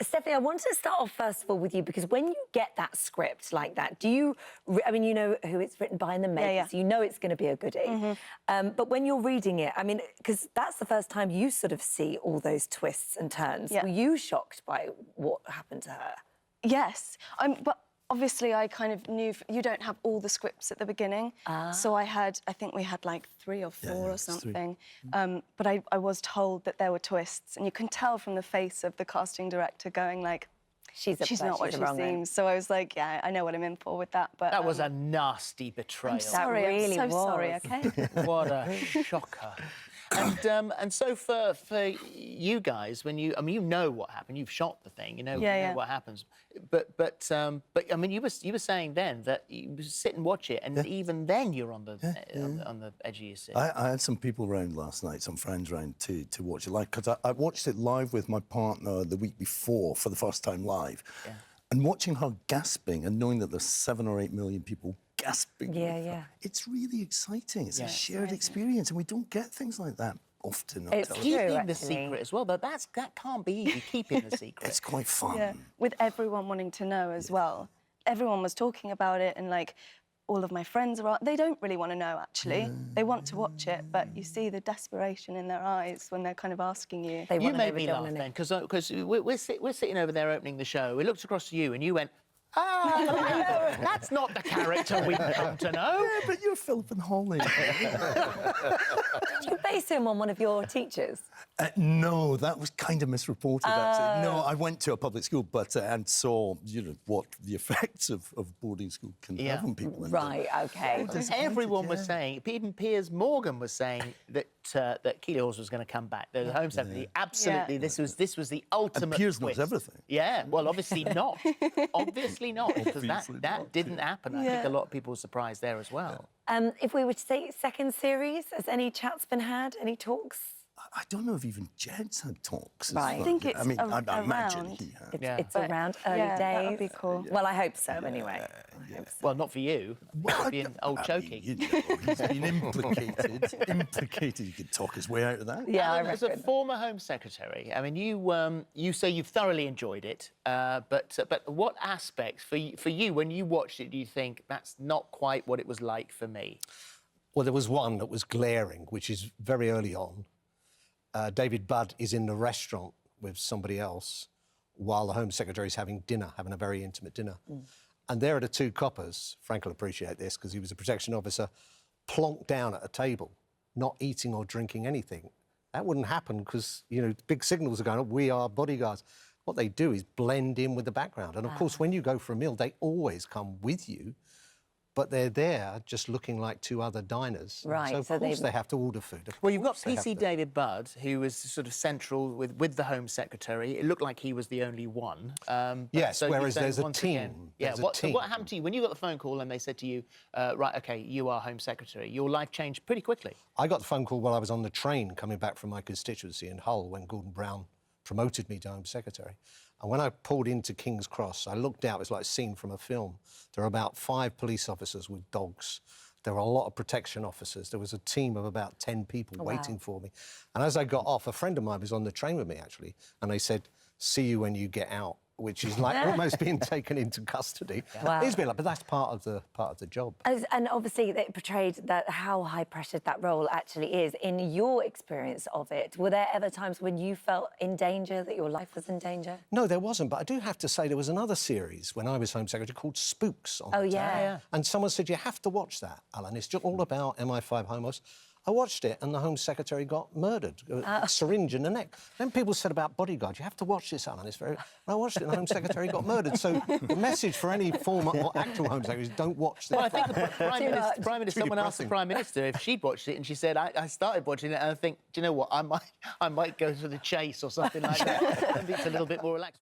Stephanie, I wanted to start off first of all with you because when you get that script like that, do you, I mean, you know who it's written by and the makers, you know it's going to be a goodie. But when you're reading it, I mean, because that's the first time you sort of see all those twists and turns. Were you shocked by what happened to her? Yes, but obviously I kind of knew you don't have all the scripts at the beginning. So I think we had like 3 or 4 or something. But I was told that there were twists, and you can tell from the face of the casting director going like, she's not what she seems. So I was like, yeah, I know what I'm in for with that. But that was a nasty betrayal. I'm sorry, really I'm so sorry, okay? What a shocker. And so for you guys, when you, I mean, you know what happened. You've shot the thing. You know, what happens. But I mean, you were saying then that you sit and watch it, and even then you're on the on the edge of your seat. I had some people round last night, some friends round to watch it live, because I watched it live with my partner the week before for the first time live, and watching her gasping and knowing that there's 7 or 8 million people gasping. It's really exciting. It's a shared experience, and we don't get things like that often. It's keeping the secret as well, but that can't be easy, keeping the secret. It's quite fun. Yeah, with everyone wanting to know as well. Everyone was talking about it, and like all of my friends they don't really want to know, actually. They want to watch it, but you see the desperation in their eyes when they're kind of asking you. You made me laugh then, because we're sitting over there opening the show. We looked across to you, and you went, that's not the character we've come to know. Yeah, but you're Phillip and Holly. Did you base him on one of your teachers? No, that was kind of misreported, actually. No, I went to a public school, but and saw, you know, what the effects of boarding school can have on people. Right, OK. Everyone was saying, even Piers Morgan was saying that that Keeley Hawes was going to come back. The Home Secretary, absolutely, this was the ultimate. And Piers twist. knows everything. Yeah, well, obviously not. Obviously not, because that didn't happen. I think a lot of people were surprised there as well. If we were to say second series, has any chats been had? Any talks? I don't know if even Jed's had talks. Right. I think it's I mean, I imagine around. he had. It's around early days. That would be cool. Well, I hope so, anyway. Well, not for you. Well, being old Chokey. You know, he's been implicated. He could talk his way out of that. Yeah, I as a former Home Secretary, I mean, you say you've thoroughly enjoyed it, but what aspects for you when you watched it do you think that's not quite what it was like for me? Well, there was one that was glaring, which is very early on. David Budd is in the restaurant with somebody else while the Home Secretary is having dinner, having a very intimate dinner. And there are the 2 coppers, Frank will appreciate this because he was a protection officer, plonked down at a table, not eating or drinking anything. That wouldn't happen because, you know, big signals are going up, we are bodyguards. What they do is blend in with the background. And, of course, when you go for a meal, they always come with you, but they're there just looking like 2 other diners. Right. So, of course, they have to order food. Well, you've got PC David Budd, who was sort of central with the Home Secretary. It looked like he was the only one. Yes, so whereas there's a team. So what happened to you when you got the phone call and they said to you, right, OK, you are Home Secretary? Your life changed pretty quickly. I got the phone call while I was on the train coming back from my constituency in Hull when Gordon Brown promoted me to Home Secretary. And when I pulled into King's Cross, I looked out, it was like a scene from a film. There were about 5 police officers with dogs. There were a lot of protection officers. There was a team of about 10 people waiting for me. And as I got off, a friend of mine was on the train with me, actually, and they said, see you when you get out, which is like almost being taken into custody. It's been like, but that's part of the job. And obviously, it portrayed that how high-pressured that role actually is. In your experience of it, were there ever times when you felt in danger, that your life was in danger? No, there wasn't. But I do have to say there was another series when I was Home Secretary called Spooks on the telly. And someone said, you have to watch that, Alan. It's just all about MI5 homos. I watched it and the Home Secretary got murdered, a syringe in the neck. Then people said about Bodyguard, you have to watch this, Alan. It's very... And I watched it and the Home Secretary got murdered. So the message for any former or actual Home Secretary is don't watch this. Well, I think the Prime Minister, someone asked the Prime Minister if she'd watched it and she said, I started watching it and I think, do you know what, I might go to the chase or something like that. I think it's a little bit more relaxed.